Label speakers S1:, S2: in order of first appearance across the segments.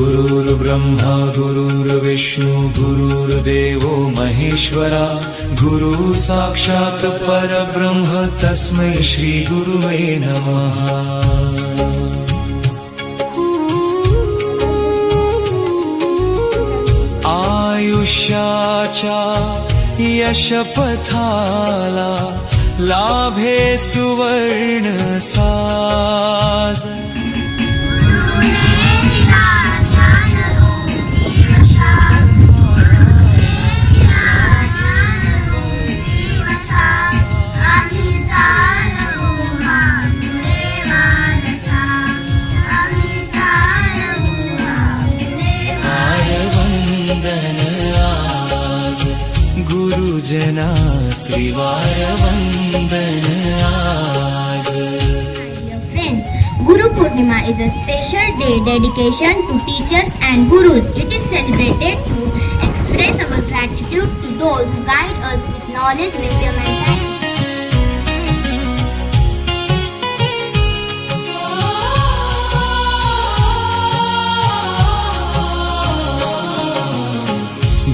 S1: गुरुर्ब्रह्मा गुरुर्विष्णु गुरुर्देवो महेश्वरा गुरु साक्षात् परब्रह्म तस्मै श्री गुरुवे नमः। आयुष्याच्या यशपथाला लाभे सुवर्ण साज। गुरुजना त्रिवार वंदन आज।
S2: Friends, Guru Purnima is a special day dedication to teachers and gurus. It is celebrated to express our gratitude to those who guide us with knowledge, wisdom and guidance.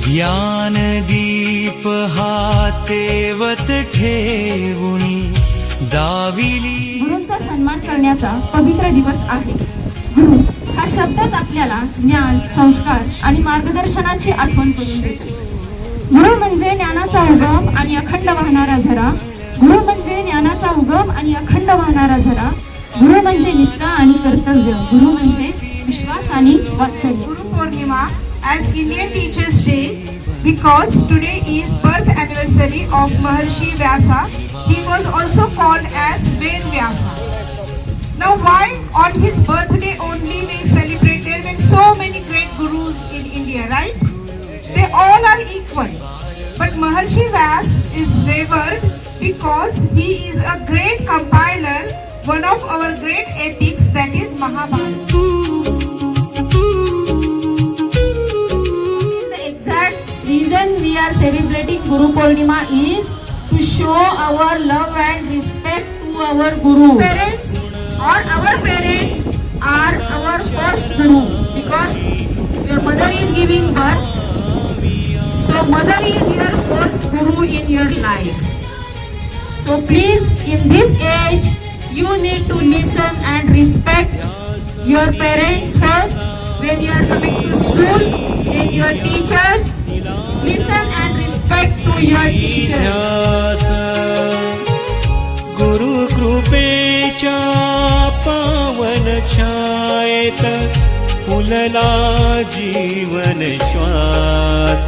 S1: ज्ञान दीप हातेवत ठेवुनी दाविली।
S3: गुरूंचा सन्मान करण्याचा पवित्र दिवस आहे। गुरु हा शब्दच आपल्याला ज्ञान, संस्कार आणि मार्गदर्शनाची आठवण करून देतो। गुरु म्हणजे ज्ञानाचा उगम आणि अखंड वाहणारा झरा। गुरु म्हणजे ज्ञानाचा उगम आणि अखंड वाहणारा झरा। गुरु म्हणजे निष्ठा आणि कर्तव्य। गुरु म्हणजे विश्वास आणि वात्सल्य।
S4: Guru Purnima as Indian Teachers Day because today is birth anniversary of Maharshi Vyasa. He was also called as Ved Vyasa. Now why on his birthday only we celebrated with so many great gurus in India, right? They all are equal. But Maharshi Vyas is revered because he is a great compiler, one of our great epics, that is Mahabharata.
S5: Reason we are celebrating Guru Purnima is to show our love and respect to our Guru.
S4: Parents or our parents are our first Guru because your mother is giving birth. So mother is your first Guru in your life.
S5: So please, in this age, you need to listen and respect your parents first. When you are coming to school, then your teachers, listen and respect to your teachers.
S1: गुरु कृपेच्या पावन छायेत फुलला जीवन श्वास।